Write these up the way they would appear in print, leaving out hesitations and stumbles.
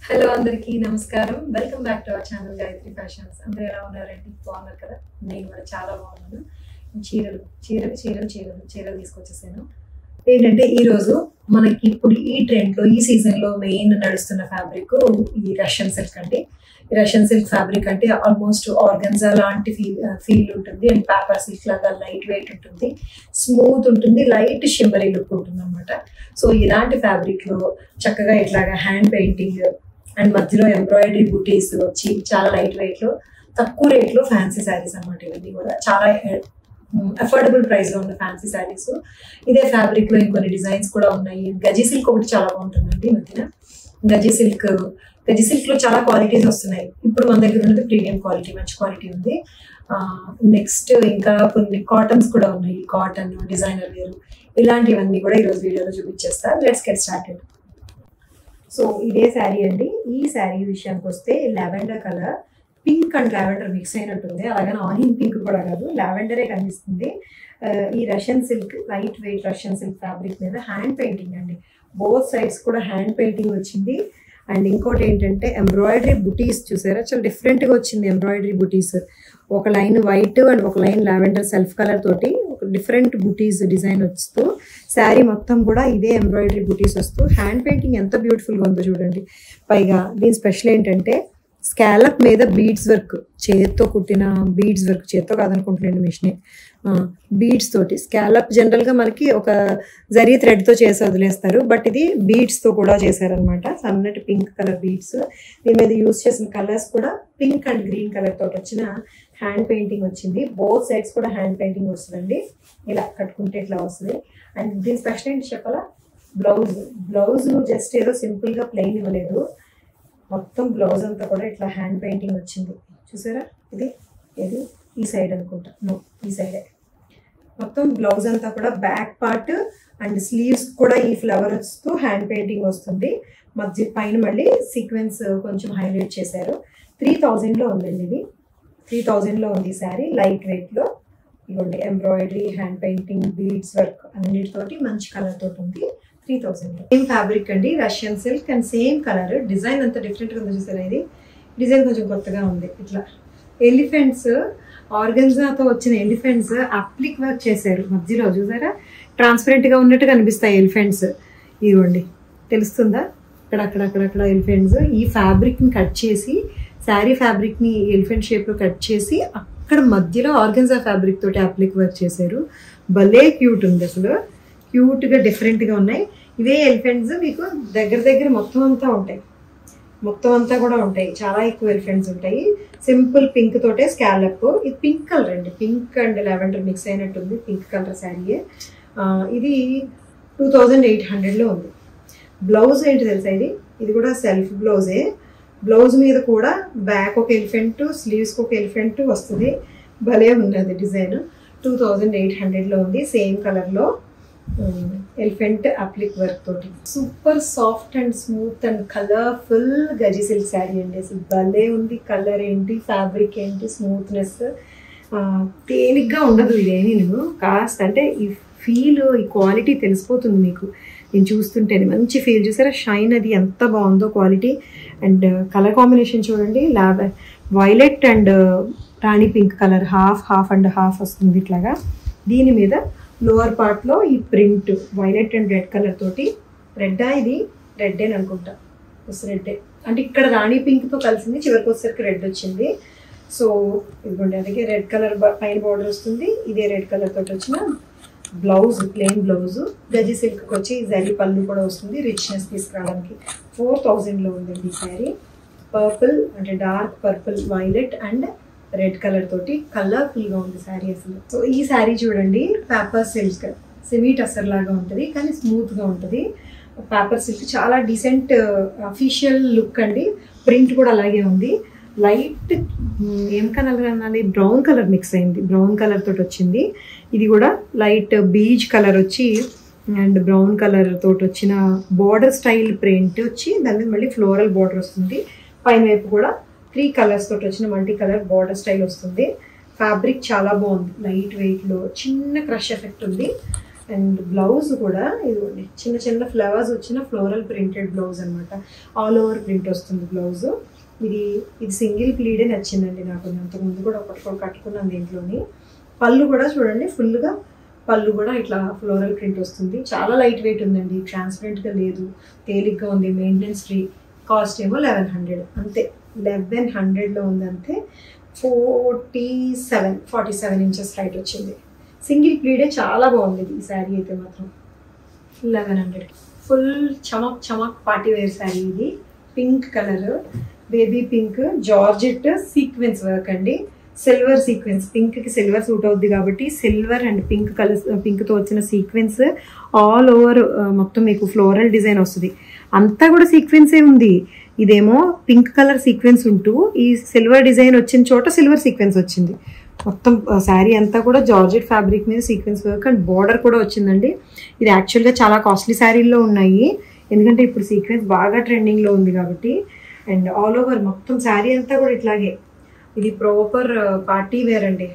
Hello అందరికీ నమస్కారం. Welcome back to our channel Gayatri fashions. అందరూ ఎలా ఉన్నారండి? బాగున్నారు కదా? నేను కూడా చాలా బాగున్నాను. చీరలు తీసుకొచ్చేసాను. ఏంటంటే ఈరోజు మనకి ఇప్పుడు ఈ ట్రెండ్లో ఈ సీజన్లో మెయిన్ నడుస్తున్న ఫ్యాబ్రిక్ ఈ రష్యన్ సిల్క్ అండి. ఈ రష్యన్ సిల్క్ ఫ్యాబ్రిక్ అంటే ఆల్మోస్ట్ ఆర్గన్జా లాంటి ఫీల్ ఉంటుంది అండ్ పేపర్ సిల్క్ లాగా లైట్ వెయిట్ ఉంటుంది, స్మూత్ ఉంటుంది, లైట్ షిమ్మరీ లుక్ ఉంటుంది అనమాట. సో ఇలాంటి ఫ్యాబ్రిక్లో చక్కగా ఇట్లాగా హ్యాండ్ పెయింటింగ్ అండ్ మధ్యలో ఎంబ్రాయిడరీ బుటీస్ వచ్చి చాలా లైట్ వెయిట్లో తక్కువ రేట్లో ఫ్యాన్సీ శారీస్ అనమాట. ఇవన్నీ కూడా చాలా అఫోర్డబుల్ ప్రైస్లో ఉన్న ఫ్యాన్సీ శారీస్. ఇదే ఫ్యాబ్రిక్లో ఇంకొన్ని డిజైన్స్ కూడా ఉన్నాయి. గజీ సిల్క్ ఒకటి చాలా బాగుంటుందండి. ఈ మధ్యన గజీ సిల్క్లో చాలా క్వాలిటీస్ వస్తున్నాయి. ఇప్పుడు మన దగ్గర ఉన్నది ప్రీమియం క్వాలిటీ, మంచి క్వాలిటీ ఉంది. నెక్స్ట్ ఇంకా కొన్ని కాటన్స్ కూడా ఉన్నాయి. కాటన్, డిజైనర్ వేరు, ఇలాంటివన్నీ కూడా ఈరోజు వీడియోలో చూపించేస్తా. Let's get started. సో ఇదే శారీ అండి. ఈ శారీ విషయానికి వస్తే lavender colour, pink and lavender mix అయినట్టుంది. అలాగని ఆనియన్ పింక్ కూడా కాదు, లావెండరే కనిపిస్తుంది. ఈ Russian silk, light weight Russian silk fabric మీద హ్యాండ్ పెయింటింగ్ అండి. బోత్ సైడ్స్ కూడా హ్యాండ్ పెయింటింగ్ వచ్చింది. అండ్ ఇంకోటి ఏంటంటే ఎంబ్రాయిడరీ బుటీస్ చూసారా, చాలా డిఫరెంట్గా వచ్చింది ఎంబ్రాయిడరీ బుటీస్. ఒక లైన్ వైట్ అండ్ ఒక లైన్ లావెండర్ సెల్ఫ్ కలర్ తోటి ఒక డిఫరెంట్ బుటీస్ డిజైన్ వస్తూ శారీ మొత్తం కూడా ఇదే ఎంబ్రాయిడరీ బుటీస్ వస్తూ హ్యాండ్ పెయింటింగ్ ఎంత బ్యూటిఫుల్గా ఉందో చూడండి. పైగా దీని స్పెషల్ ఏంటంటే స్కాలప్ మీద బీడ్స్ వర్క్, చేత్తో కుట్టిన బీడ్స్ వర్క్, చేత్తో కాదనుకుంటున్నాను మిషనే, బీడ్స్ తోటి. స్కాలప్ జనరల్గా మనకి ఒక జరీ థ్రెడ్తో చేసి వదిలేస్తారు, బట్ ఇది బీడ్స్తో కూడా చేశారనమాట. సన్నటి పింక్ కలర్ బీడ్స్. దీని మీద యూస్ చేసిన కలర్స్ కూడా పింక్ అండ్ గ్రీన్ కలర్ తోటి వచ్చిన హ్యాండ్ పెయింటింగ్ వచ్చింది. బోత్ సైడ్స్ కూడా హ్యాండ్ పెయింటింగ్ వస్తుందండి. ఇలా కట్టుకుంటే ఇట్లా వస్తుంది. అండ్ దీని స్పెషల్ ఏంటి చెప్పాలా, బ్లౌజ్ జస్ట్ ఏదో సింపుల్గా ప్లెయిన్ ఇవ్వలేదు, మొత్తం బ్లౌజ్ అంతా కూడా ఇట్లా హ్యాండ్ పెయింటింగ్ వచ్చింది. చూసారా, ఇది ఈ సైడ్ అనుకుంటా, ఈ సైడే మొత్తం బ్లౌజ్ అంతా కూడా బ్యాక్ పార్ట్ అండ్ స్లీవ్స్ కూడా ఈ ఫ్లవర్ వస్తూ హ్యాండ్ పెయింటింగ్ వస్తుంది. మధ్య పైన మళ్ళీ సీక్వెన్స్ కొంచెం హైలైట్ చేశారు. 3000లో ఉందండి. ఇది 3000లో ఉంది ఈ శారీ. లైట్ వెయిట్లో ఇవ్వండి, embroidery, hand painting, beads work అన్నిటితోటి మంచి కలర్ తోటి ఉంది. 3000లో సేమ్ ఫ్యాబ్రిక్ అండి, Russian silk and same colour. Design అంతా డిఫరెంట్గా ఉంది చూసారా. ఇది డిజైన్ కొంచెం కొత్తగా ఉంది. ఇట్లా ఎలిఫెంట్స్, ఆర్గన్జాతో వచ్చిన ఎలిఫెంట్స్ అప్లిక్ వర్క్ చేశారు మధ్యలో. చూసారా, ట్రాన్స్పరెంట్గా ఉన్నట్టు కనిపిస్తాయి ఎలిఫెంట్స్. ఇదిగోండి, తెలుస్తుందా, అక్కడక్కడ ఎలిఫెంట్స్. ఈ ఫ్యాబ్రిక్ని కట్ చేసి, శారీ ఫ్యాబ్రిక్ని ఎలిఫెంట్ షేప్లో కట్ చేసి అక్కడ మధ్యలో ఆర్గన్జా ఫ్యాబ్రిక్ తోటి అప్లిక్ వర్క్ చేశారు. భలే క్యూట్ ఉంది, అసలు క్యూట్గా డిఫరెంట్గా ఉన్నాయి. ఇవే ఎలిఫెంట్స్ మీకు దగ్గర మొత్తం అంతా కూడా ఉంటాయి. చాలా ఎక్కువ ఎలిఫెంట్స్ ఉంటాయి. సింపుల్ పింక్ తోటే స్కాలప్. ఇది పింక్ కలర్ అండి, పింక్ అండ్ లావెండర్ మిక్స్ అయినట్టుంది. Pink colour sari. ఇది 2800లో ఉంది. బ్లౌజ్ ఏంటి తెలుసా, ఇది కూడా సెల్ఫ్ బ్లౌజే. బ్లౌజ్ మీద కూడా బ్యాక్ ఒక ఎలిఫెంట్, స్లీవ్స్కి ఒక ఎలిఫెంట్ వస్తుంది. భలే ఉంది అది డిజైన్. 2800లో ఉంది. సేమ్ కలర్లో ఎలిఫెంట్ అప్లిక్ వర్క్ తోటి. Super soft and smooth and colourful Gaji silk sari అండి. అసలు భలే ఉంది. కలర్ ఏంటి, ఫ్యాబ్రిక్ ఏంటి, స్మూత్నెస్, తేలిగ్గా ఉండదు ఇదేమి. నేను కాస్త అంటే ఈ ఫీల్, ఈ క్వాలిటీ తెలిసిపోతుంది మీకు. నేను చూస్తుంటేనే మంచి ఫీల్. చూసారా షైన్, అది ఎంత బాగుందో క్వాలిటీ. అండ్ కలర్ కాంబినేషన్ చూడండి, violet and Rani pink colour, half and half వస్తుంది ఇట్లాగా. దీని మీద లోవర్ పార్ట్లో ఈ print violet and red colour తోటి. ఇది రెడ్డే అనుకుంటా, రెడ్డే అంటే ఇక్కడ రాణి పింక్తో కలిసింది, చివరికి వచ్చేసరికి రెడ్ వచ్చింది. సో ఇదిగోండి, అందుకే రెడ్ కలర్ పైన బార్డర్ వస్తుంది. ఇదే రెడ్ కలర్ తోటి వచ్చిన blouse, plain blouse. Gaji silk వచ్చి జరీ పళ్ళు కూడా వస్తుంది, రిచ్నెస్ తీసుకురావడానికి. 4000లో ఉందండి ఈ శారీ. పర్పుల్ అంటే dark purple, violet and red colour తోటి కలర్ఫుల్గా ఉంది శారీ అసలు. సో ఈ శారీ చూడండి, పేపర్ సిల్క్, సెమీ టసర్ లాగా ఉంటుంది కానీ స్మూత్గా ఉంటుంది. పేపర్ సిల్క్ చాలా డీసెంట్ అఫీషియల్ లుక్ అండి. ప్రింట్ కూడా అలాగే ఉంది. లైట్ ఏం కలర్ అనాలి, బ్రౌన్ కలర్ మిక్స్ అయింది, బ్రౌన్ కలర్ తోటి వచ్చింది. ఇది కూడా లైట్ బీజ్ కలర్ వచ్చి అండ్ బ్రౌన్ కలర్ తోటి వచ్చిన బార్డర్ స్టైల్ ప్రింట్ వచ్చి దాని మీద మళ్ళీ ఫ్లోరల్ బార్డర్ వస్తుంది. పైన వైపు కూడా 3 కలర్స్ తోటి వచ్చిన మల్టీ కలర్ బార్డర్ స్టైల్ వస్తుంది. ఫ్యాబ్రిక్ చాలా బాగుంది, లైట్ వెయిట్లో చిన్న క్రష్ ఎఫెక్ట్ ఉంది. అండ్ బ్లౌజ్ కూడా ఇదిగోండి చిన్న చిన్న ఫ్లవర్స్ వచ్చిన ఫ్లోరల్ ప్రింటెడ్ బ్లౌజ్ అనమాట. ఆల్ ఓవర్ ప్రింట్ వస్తుంది బ్లౌజ్. ఇది సింగిల్ ప్లీడే నచ్చిందండి నాకు. అంతకుముందు కూడా ఒకటి కట్టుకున్నాను దీంట్లోని. పళ్ళు కూడా చూడండి ఫుల్గా పళ్ళు కూడా ఇట్లా ఫ్లోరల్ ప్రింట్ వస్తుంది. చాలా లైట్ వెయిట్ ఉందండి, ట్రాన్స్పరెంట్గా లేదు, తేలిగ్గా ఉంది, మెయింటెనెన్స్ ఫ్రీ. కాస్ట్ ఏమో 1100 అంతే. 1100లో ఉంది అంతే. 47 ఇంచెస్ హైట్ వచ్చింది. సింగిల్ ప్లీడే చాలా బాగుంది ఈ శారీ అయితే మాత్రం. 1100 ఫుల్ చమక్ పార్టీ వేర్ శారీ. ఇది pink colour, baby pink, georgette sequence work అండి. సిల్వర్ సీక్వెన్స్, పింక్కి సిల్వర్ సూట్ అవుద్ది కాబట్టి సిల్వర్ అండ్ పింక్ కలర్స్, పింక్తో వచ్చిన సీక్వెన్స్ ఆల్ ఓవర్ మొత్తం మీకు ఫ్లోరల్ డిజైన్ వస్తుంది. అంతా కూడా సీక్వెన్సే ఉంది. ఇదేమో పింక్ కలర్ సీక్వెన్స్ ఉంటూ ఈ సిల్వర్ డిజైన్ వచ్చిన చోట సిల్వర్ సీక్వెన్స్ వచ్చింది. మొత్తం శారీ అంతా కూడా జార్జెట్ ఫ్యాబ్రిక్ మీద సీక్వెన్స్ వర్క్ అండ్ బార్డర్ కూడా వచ్చిందండి. ఇది యాక్చువల్గా చాలా కాస్ట్లీ శారీల్లో ఉన్నాయి, ఎందుకంటే ఇప్పుడు సీక్వెన్స్ బాగా ట్రెండింగ్లో ఉంది కాబట్టి. అండ్ ఆల్ ఓవర్ మొత్తం శారీ అంతా కూడా ఇట్లాగే. ఇది ప్రాపర్ పార్టీ వేర్ అండి,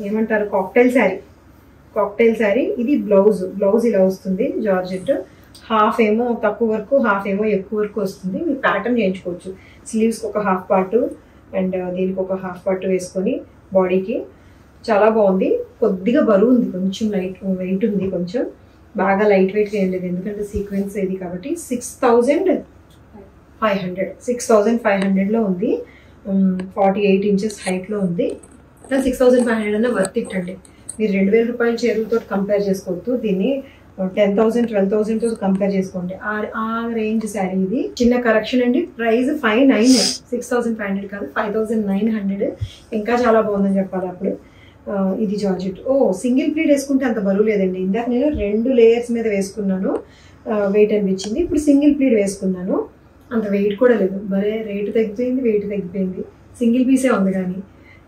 ఏమంటారు కాక్టైల్ శారీ. ఇది బ్లౌజ్ ఇలా వస్తుంది జార్జెట్. హాఫ్ ఏమో తక్కువ వరకు, హాఫ్ ఏమో ఎక్కువ వరకు వస్తుంది. మీరు ప్యాటర్న్ చేయించుకోవచ్చు. స్లీవ్స్కి ఒక హాఫ్ పార్ట్ అండ్ దీనికి ఒక హాఫ్ పార్ట్ వేసుకొని బాడీకి చాలా బాగుంది. కొద్దిగా బరువు ఉంది, కొంచెం వెయిట్ ఉంది, కొంచెం బాగా లైట్ వెయిట్గా ఏం లేదు, ఎందుకంటే సీక్వెన్స్ ఇది కాబట్టి. 6500లో ఉంది. 48 ఇంచెస్ హైట్లో ఉంది. 6500 అన్న వర్త్ ఇట్ అండి. మీరు 2000 రూపాయల చీరలతో కంపేర్ చేసుకోవద్దు, దీన్ని 10,000 12,000తో కంపేర్ చేసుకోండి. ఆ రేంజ్ శారీ ఇది. చిన్న కరెక్షన్ అండి, ప్రైస్ 5900, 6500 కాదు 5900. ఇంకా చాలా బాగుందని చెప్పాలి అప్పుడు. ఇది జార్జెట్. సింగిల్ ప్లీట్ వేసుకుంటే అంత బరువు లేదండి. ఇందాక నేను 2 లేయర్స్ మీద వేసుకున్నాను, వెయిట్ అనిపించింది. ఇప్పుడు సింగిల్ ప్లీట్ వేసుకున్నాను, అంత వెయిట్ కూడా లేదు. భలే రేటు తగ్గిపోయింది, వెయిట్ తగ్గిపోయింది. సింగిల్ పీసే ఉంది, కానీ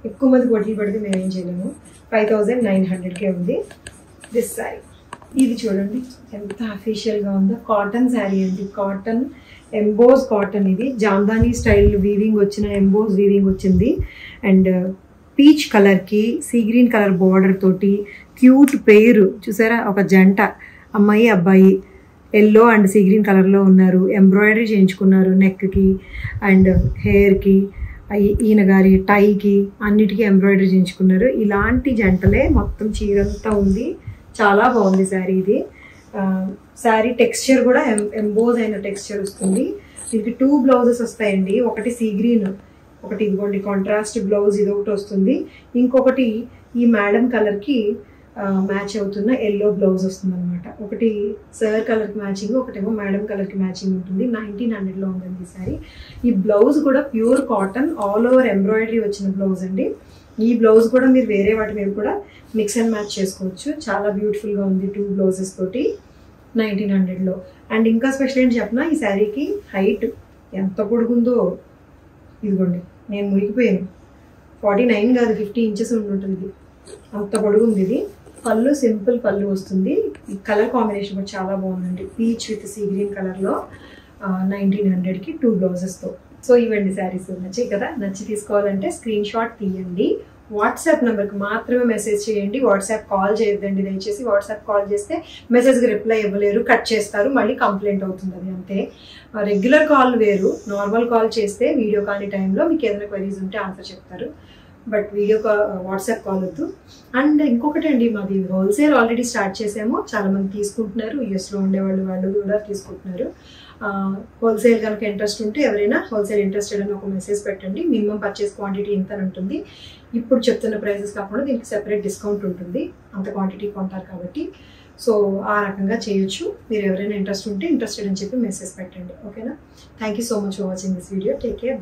ఎక్కువ మంది వడ్డీ పడితే మేము ఏం చేయలేము. 5900కే ఉంది దిస్ శారీ. ఇది చూడండి ఎంత అఫీషియల్గా ఉందో. కాటన్ శారీ అండి, కాటన్ ఎంబోజ్ కాటన్. ఇది జామ్దానీ స్టైల్ వీవింగ్ వచ్చిన ఎంబోజ్ వీవింగ్ వచ్చింది. అండ్ పీచ్ కలర్కి సీ గ్రీన్ కలర్ బార్డర్ తోటి క్యూట్ పేరు చూసారా, ఒక జంట అమ్మాయి అబ్బాయి ఎల్లో అండ్ సీ గ్రీన్ కలర్లో ఉన్నారు. ఎంబ్రాయిడరీ చేయించుకున్నారు నెక్కి అండ్ హెయిర్కి, ఈయన గారి టైకి అన్నిటికీ ఎంబ్రాయిడరీ చేయించుకున్నారు. ఇలాంటి జంటలే మొత్తం చీరంతా ఉంది. చాలా బాగుంది శారీ. ఇది శారీ టెక్స్చర్ కూడా ఎంబోజ్ అయిన టెక్స్చర్ వస్తుంది. దీనికి 2 బ్లౌజెస్ వస్తాయండి. ఒకటి సీ గ్రీన్, ఒకటి ఇదిగోండి కాంట్రాస్ట్ బ్లౌజ్, ఇది ఒకటి వస్తుంది. ఇంకొకటి ఈ మేడం కలర్కి మ్యాచ్ అవుతున్న ఎల్లో బ్లౌజ్ వస్తుంది అనమాట. ఒకటి సర్ కలర్కి మ్యాచింగ్, ఒకటేమో మేడం కలర్కి మ్యాచింగ్ ఉంటుంది. 1900లో ఉందండి ఈ శారీ. ఈ బ్లౌజ్ కూడా pure cotton, all over embroidery వచ్చిన బ్లౌజ్ అండి. ఈ బ్లౌజ్ కూడా మీరు వేరే వాటి మీద కూడా మిక్స్ అండ్ మ్యాచ్ చేసుకోవచ్చు. చాలా బ్యూటిఫుల్గా ఉంది 2 బ్లౌజెస్ తోటి 1900లో. అండ్ ఇంకా స్పెషల్ ఏంటి చెప్పినా, ఈ శారీకి హైట్ ఎంత పొడుగుందో ఇదిగోండి, నేను మురిగిపోయాను. 49 కాదు 50 ఇంచెస్ ఉంటుంది. ఇది అంత పొడుగుంది. ఇది పళ్ళు సింపుల్ పళ్ళు వస్తుంది. ఈ కలర్ కాంబినేషన్ కూడా చాలా బాగుందండి, పీచ్ విత్ సీ గ్రీన్ కలర్లో. 1900కి 2 బ్లౌజెస్తో. సో ఇవ్వండి శారీస్. నచ్చాయి కదా, నచ్చి తీసుకోవాలంటే స్క్రీన్ షాట్ తీయండి. వాట్సాప్ నెంబర్కి మాత్రమే మెసేజ్ చేయండి, వాట్సాప్ కాల్ చేయొద్దండి దయచేసి. వాట్సాప్ కాల్ చేస్తే మెసేజ్కి రిప్లై ఇవ్వలేరు, కట్ చేస్తారు, మళ్ళీ కంప్లైంట్ అవుతుంది. అది అంతే. రెగ్యులర్ కాల్ వేరు, నార్మల్ కాల్ చేస్తే వీడియో కాల్ టైంలో మీకు ఏదైనా క్వరీస్ ఉంటే ఆన్సర్ చెప్తారు, బట్ వాట్సాప్ కాల్ వద్దు. అండ్ ఇంకొకటి అండి, మాది హోల్సేల్ ఆల్రెడీ స్టార్ట్ చేసాము, చాలామంది తీసుకుంటున్నారు. యూఎస్లో ఉండేవాళ్ళు వాళ్ళు కూడా తీసుకుంటున్నారు. హోల్సేల్ కనుక ఇంట్రెస్ట్ ఉంటే ఎవరైనా హోల్సేల్ ఇంట్రెస్టెడ్ అని ఒక మెసేజ్ పెట్టండి. మినిమం పర్చేస్ క్వాంటిటీ ఇంత ఉంటుంది. ఇప్పుడు చెప్తున్న ప్రైజెస్ కాకుండా దీనికి సెపరేట్ డిస్కౌంట్ ఉంటుంది, అంత క్వాంటిటీ కొంటారు కాబట్టి. సో ఆ రకంగా చేయొచ్చు. మీరు ఎవరైనా ఇంట్రెస్టెడ్ అని చెప్పి మెసేజ్ పెట్టండి, ఓకేనా. Thank you so much for watching this video. Take care, by.